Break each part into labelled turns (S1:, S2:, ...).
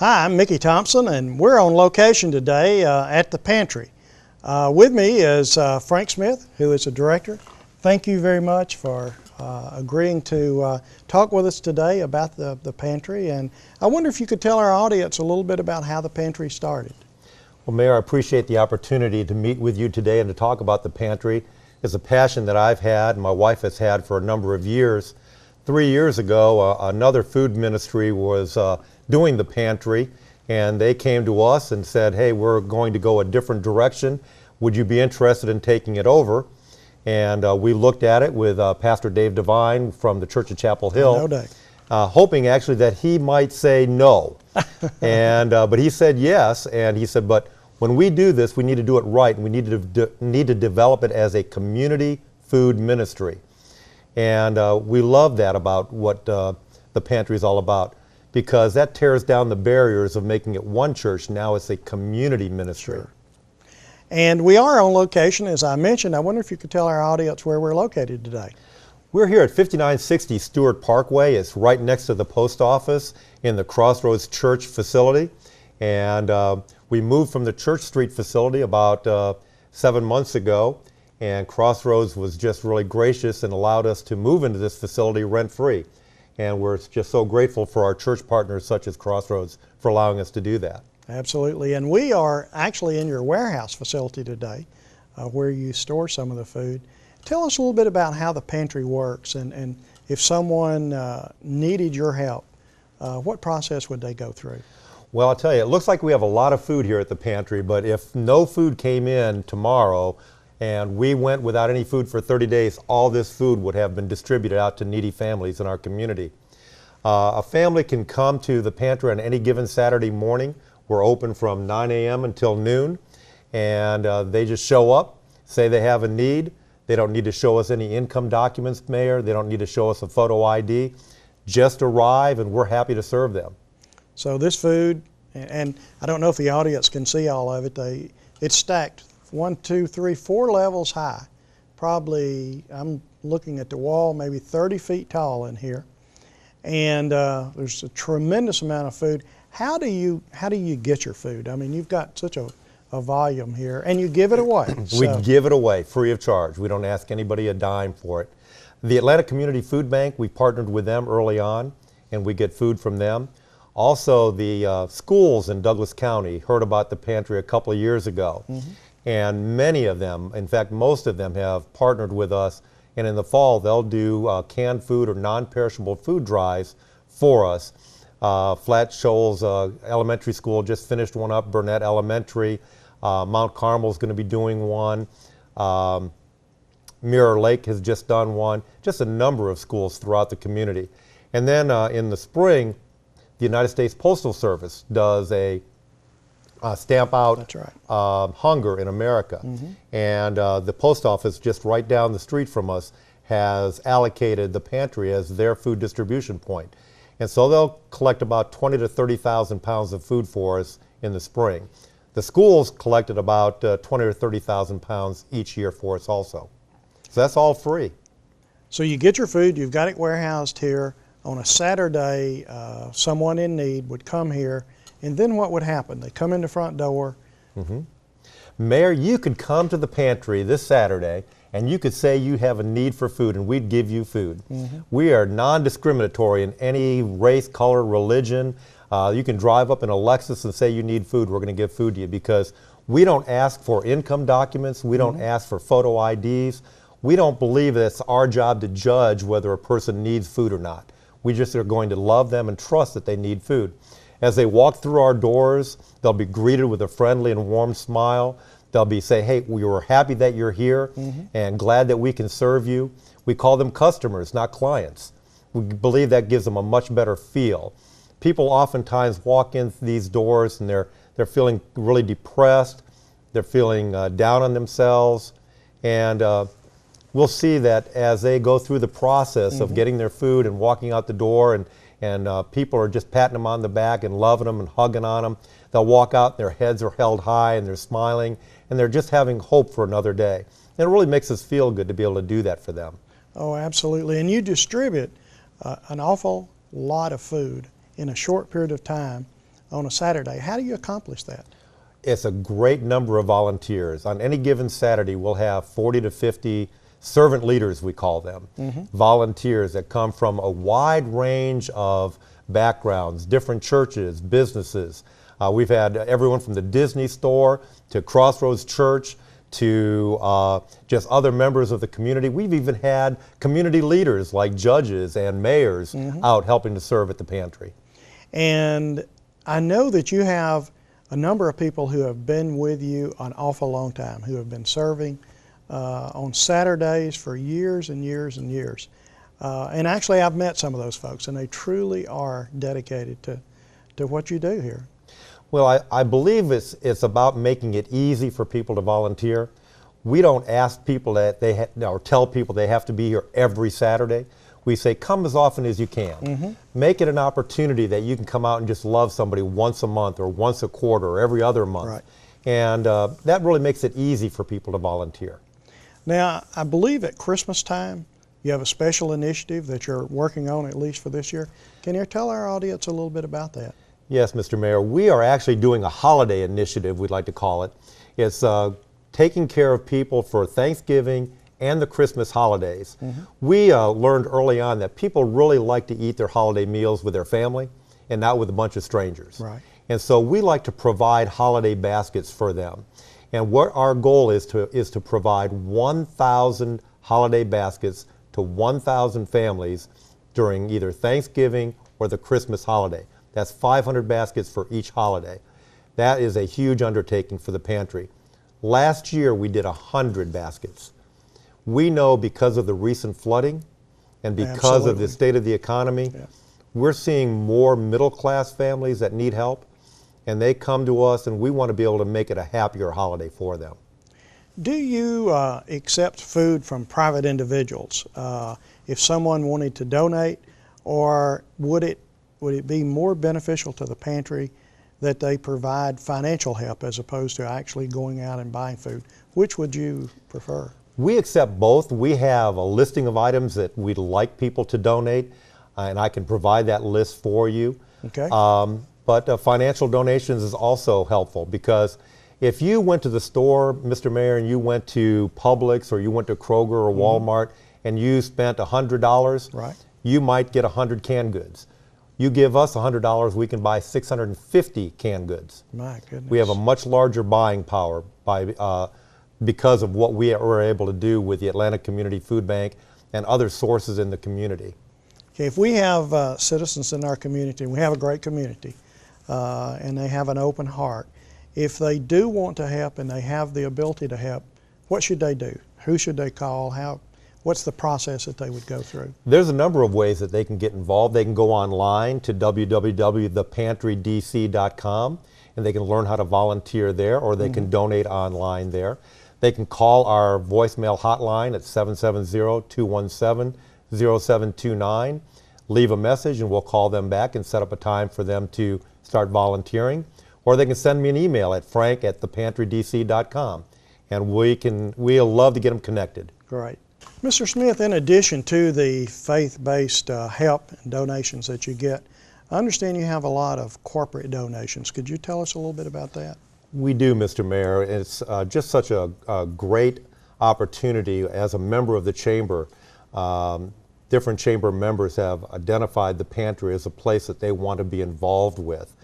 S1: Hi, I'm Mickey Thompson, and we're on location today at the Pantry. With me is Frank Smith, who is the director. Thank you very much for agreeing to talk with us today about the Pantry. And I wonder if you could tell our audience a little bit about how the Pantry started.
S2: Well, Mayor, I appreciate the opportunity to meet with you today and to talk about the Pantry. It's a passion that I've had and my wife has had for a number of years. 3 years ago, another food ministry was doing the Pantry, and they came to us and said, hey, we're going to go a different direction. Would you be interested in taking it over? And we looked at it with Pastor Dave Devine from the Church of Chapel Hill.
S1: No doubt.
S2: Hoping actually that he might say no. But he said yes, and he said, but when we do this, we need to do it right, and we need to develop it as a community food ministry. And we love that about what the Pantry is all about, because that tears down the barriers of making it one church. Now it's a community ministry.
S1: Sure. And we are on location, as I mentioned. I wonder if you could tell our audience where we're located today.
S2: We're here at 5960 Stewart Parkway. It's right next to the post office in the Crossroads Church facility. And we moved from the Church Street facility about 7 months ago. And Crossroads was just really gracious and allowed us to move into this facility rent-free. And we're just so grateful for our church partners such as Crossroads for allowing us to do that.
S1: Absolutely. And we are actually in your warehouse facility today where you store some of the food. Tell us a little bit about how the Pantry works, and if someone needed your help, what process would they go through?
S2: Well, I'll tell you, it looks like we have a lot of food here at the Pantry, but if no food came in tomorrow and we went without any food for 30 days, all this food would have been distributed out to needy families in our community. A family can come to the Pantry on any given Saturday morning. We're open from 9 a.m. until noon, and they just show up, say they have a need. They don't need to show us any income documents, Mayor. They don't need to show us a photo ID. Just arrive, and we're happy to serve them.
S1: So this food, and I don't know if the audience can see all of it, it's stacked 1, 2, 3, 4 levels high. Probably, I'm looking at the wall, maybe 30 feet tall in here. And there's a tremendous amount of food. How do you get your food? I mean, you've got such a volume here, and you give it away.
S2: We give it away free of charge. We don't ask anybody a dime for it. The Atlanta Community Food Bank, we partnered with them early on, and we get food from them. Also, the schools in Douglas County heard about the Pantry a couple of years ago. Mm-hmm. And many of them, in fact, most of them have partnered with us. And in the fall, they'll do canned food or non-perishable food drives for us. Flat Shoals Elementary School just finished one up, Burnett Elementary. Mount Carmel is going to be doing one. Mirror Lake has just done one. Just a number of schools throughout the community. And then in the spring, the United States Postal Service does a stamp out
S1: That's right.
S2: Hunger in America. Mm-hmm. And the post office just right down the street from us has allocated the Pantry as their food distribution point. And so they'll collect about 20 to 30,000 pounds of food for us in the spring. The schools collected about 20 or 30,000 pounds each year for us also. So that's all free.
S1: So you get your food, you've got it warehoused here. On a Saturday, someone in need would come here, and then what would happen? They come in the front door.
S2: Mm-hmm. Mayor, you could come to the Pantry this Saturday and you could say you have a need for food and we'd give you food. Mm-hmm. We are non-discriminatory in any race, color, religion. You can drive up in a Lexus and say you need food. We're going to give food to you because we don't ask for income documents. We don't ask for photo IDs. We don't believe that it's our job to judge whether a person needs food or not. We just are going to love them and trust that they need food. As they walk through our doors, they'll be greeted with a friendly and warm smile. They'll say, hey, we were happy that you're here and glad that we can serve you. We call them customers, not clients. We believe that gives them a much better feel. People oftentimes walk in these doors and they're feeling really depressed. They're feeling down on themselves. And we'll see that as they go through the process of getting their food and walking out the door and people are just patting them on the back and loving them and hugging on them. They'll walk out, their heads are held high and they're smiling and they're just having hope for another day. And it really makes us feel good to be able to do that for them.
S1: Oh, absolutely. And you distribute an awful lot of food in a short period of time. on a Saturday. How do you accomplish that?
S2: It's a great number of volunteers. On any given Saturday, we'll have 40 to 50 servant leaders, we call them, volunteers that come from a wide range of backgrounds, different churches, businesses. We've had everyone from the Disney store to Crossroads Church to just other members of the community. We've even had community leaders like judges and mayors out helping to serve at the pantry.
S1: And I know that you have a number of people who have been with you an awful long time, who have been serving on Saturdays for years and years and years. And actually I've met some of those folks, and they truly are dedicated to what you do here.
S2: Well, I believe it's about making it easy for people to volunteer. We don't ask people that or tell people they have to be here every Saturday. We say come as often as you can. Make it an opportunity that you can come out and just love somebody once a month or once a quarter or every other month.
S1: Right.
S2: And that really makes it easy for people to volunteer.
S1: Now, I believe at Christmas time you have a special initiative that you're working on, at least for this year. Can you tell our audience a little bit about that?
S2: Yes, Mr. Mayor. We are actually doing a holiday initiative, we'd like to call it. It's taking care of people for Thanksgiving and the Christmas holidays. We learned early on that people really like to eat their holiday meals with their family and not with a bunch of strangers.
S1: Right.
S2: And so we like to provide holiday baskets for them. And what our goal is to provide 1,000 holiday baskets to 1,000 families during either Thanksgiving or the Christmas holiday. That's 500 baskets for each holiday. That is a huge undertaking for the pantry. Last year we did 100 baskets. We know because of the recent flooding and because of the state of the economy, we're seeing more middle-class families that need help, and they come to us, and we want to be able to make it a happier holiday for them.
S1: Do you accept food from private individuals if someone wanted to donate, or would it be more beneficial to the pantry that they provide financial help as opposed to actually going out and buying food? Which would you prefer?
S2: We accept both. We have a listing of items that we'd like people to donate, and I can provide that list for you.
S1: Okay.
S2: But financial donations is also helpful, because if you went to the store, Mr. Mayor, and you went to Publix or you went to Kroger or Walmart and you spent $100,
S1: right,
S2: you might get 100 canned goods. You give us $100, we can buy 650 canned goods.
S1: My goodness.
S2: We have a much larger buying power because of what we were able to do with the Atlanta Community Food Bank and other sources in the community.
S1: Okay, if we have citizens in our community, and we have a great community, and they have an open heart, if they do want to help and they have the ability to help, what should they do? Who should they call? What's the process that they would go through?
S2: There's a number of ways that they can get involved. They can go online to www.thepantrydc.com, and they can learn how to volunteer there, or they can donate online there. They can call our voicemail hotline at 770-217-0729, leave a message, and we'll call them back and set up a time for them to start volunteering. Or they can send me an email at frank@thepantrydc.com, and we'll love to get them connected.
S1: Great. Mr. Smith, in addition to the faith-based help and donations that you get, I understand you have a lot of corporate donations. Could you tell us a little bit about that?
S2: We do, Mr. Mayor. It's just such a great opportunity as a member of the Chamber. Different Chamber members have identified the pantry as a place that they want to be involved with.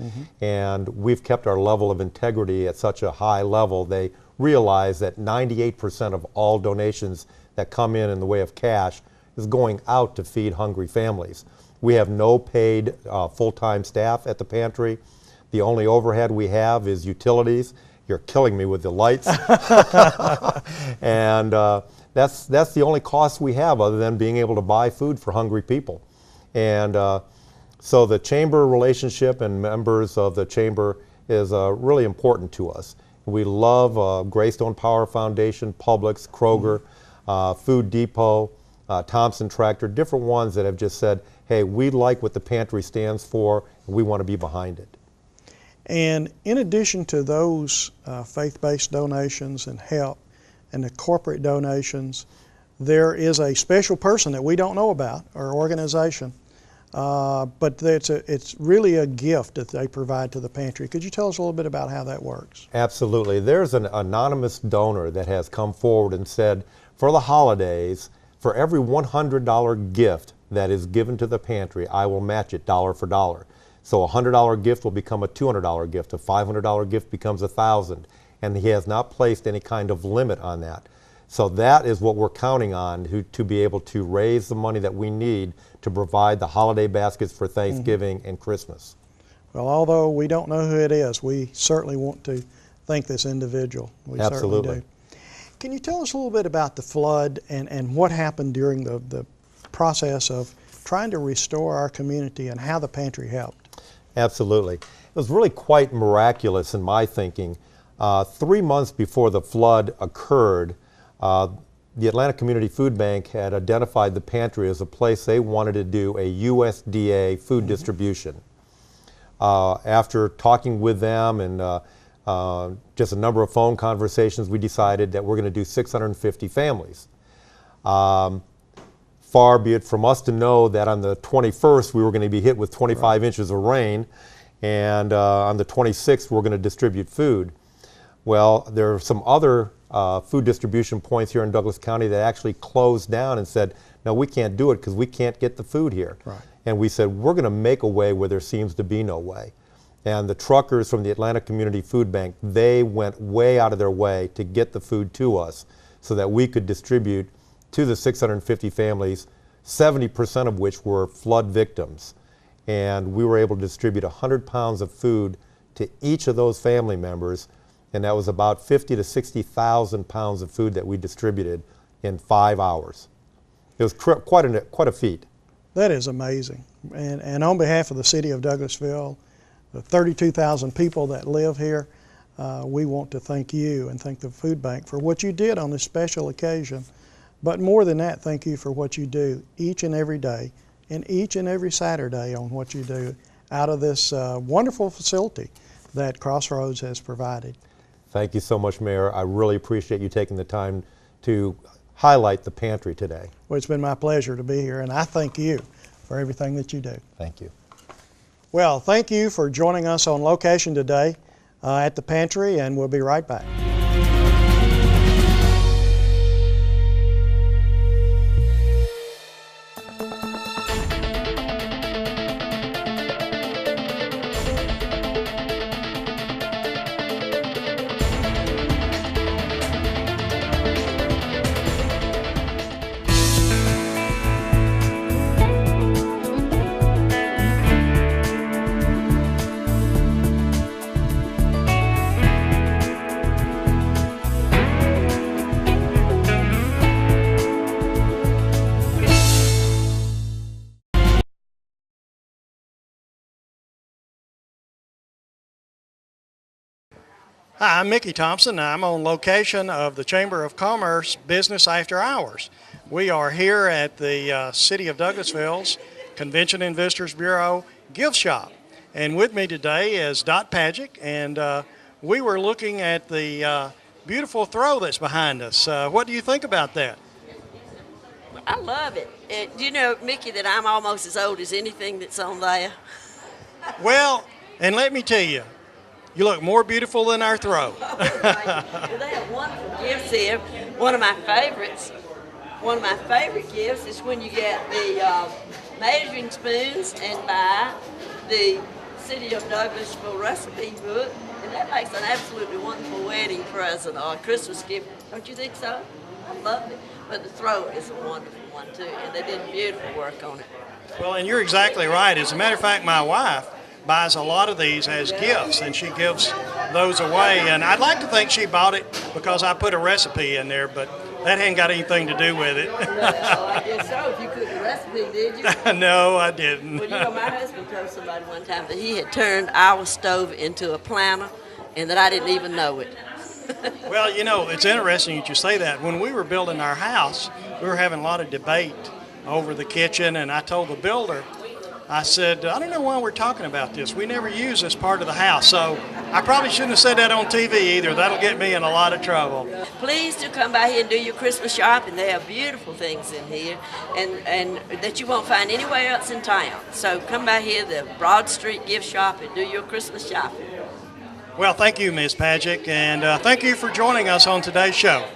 S2: And we've kept our level of integrity at such a high level. They realize that 98% of all donations that come in the way of cash is going out to feed hungry families. We have no paid full-time staff at the pantry. The only overhead we have is utilities. You're killing me with the lights. And that's the only cost we have, other than being able to buy food for hungry people. And so the Chamber relationship and members of the Chamber is really important to us. We love Greystone Power Foundation, Publix, Kroger, Food Depot, Thompson Tractor, different ones that have just said, hey, we like what the pantry stands for, and we want to be behind it.
S1: And in addition to those faith-based donations and help and the corporate donations, there is a special person that we don't know about, or organization, but it's really a gift that they provide to the pantry. Could you tell us a little bit about how that works?
S2: Absolutely. There's an anonymous donor that has come forward and said, for the holidays, for every $100 gift that is given to the pantry, I will match it dollar for dollar. So a $100 gift will become a $200 gift, a $500 gift becomes $1,000, and he has not placed any kind of limit on that. So that is what we're counting on to be able to raise the money that we need to provide the holiday baskets for Thanksgiving and Christmas.
S1: Well, although we don't know who it is, we certainly want to thank this individual. We
S2: Absolutely.
S1: certainly do. Can you tell us a little bit about the flood and what happened during the process of trying to restore our community and how the pantry helped?
S2: Absolutely. It was really quite miraculous in my thinking. 3 months before the flood occurred, the Atlanta Community Food Bank had identified the pantry as a place they wanted to do a USDA food distribution. After talking with them and just a number of phone conversations, we decided that we're going to do 650 families. Far be it from us to know that on the 21st we were going to be hit with 25 inches of rain, and on the 26th we're going to distribute food. Well, there are some other food distribution points here in Douglas County that actually closed down and said, no, we can't do it because we can't get the food here.
S1: Right.
S2: And we said, we're going to make a way where there seems to be no way. And the truckers from the Atlanta Community Food Bank, they went way out of their way to get the food to us so that we could distribute to the 650 families, 70% of which were flood victims. And we were able to distribute 100 pounds of food to each of those family members, and that was about 50 to 60,000 pounds of food that we distributed in 5 hours. It was quite a feat.
S1: That is amazing. And on behalf of the city of Douglasville, the 32,000 people that live here, we want to thank you and thank the food bank for what you did on this special occasion. But more than that, thank you for what you do each and every day and each and every Saturday on what you do out of this wonderful facility that Crossroads has provided.
S2: Thank you so much, Mayor. I really appreciate you taking the time to highlight the pantry today.
S1: Well, it's been my pleasure to be here, and I thank you for everything that you do.
S2: Thank you.
S1: Well, thank you for joining us on location today at the pantry, and we'll be right back. Hi, I'm Mickey Thompson. I'm on location of the Chamber of Commerce Business After Hours. We are here at the City of Douglasville's Convention and Visitors Bureau gift shop. And with me today is Dot Pagic, and we were looking at the beautiful throw that's behind us. What do you think about that?
S3: I love it. Do you know, Mickey, that I'm almost as old as anything that's on there?
S1: Well, and let me tell you, you look more beautiful than our throw.
S3: Well, they have wonderful gifts here. One of my favorite gifts is when you get the measuring spoons and buy the City of Douglasville recipe book, and that makes an absolutely wonderful wedding present or a Christmas gift. Don't you think so? I love it. But the throw is a wonderful one too, and they did beautiful work on it.
S1: Well, and you're exactly right. As a matter of fact, my wife buys a lot of these as gifts, and she gives those away. And I'd like to think she bought it because I put a recipe in there, but that ain't got anything to do with it.
S3: Well, I guess so. If you cooked the recipe, did you?
S1: No, I didn't.
S3: Well, you know, my husband told somebody one time that he had turned our stove into a planter, and that I didn't even know it.
S1: Well, you know, it's interesting that you say that. When we were building our house, we were having a lot of debate over the kitchen, and I told the builder, I said, I don't know why we're talking about this. We never use this part of the house. So I probably shouldn't have said that on TV either. That'll get me in a lot of trouble.
S3: Please do come by here and do your Christmas shopping. They have beautiful things in here and that you won't find anywhere else in town. So come by here, the Broad Street gift shop, and do your Christmas shopping.
S1: Well, thank you, Ms. Pagic, and thank you for joining us on today's show.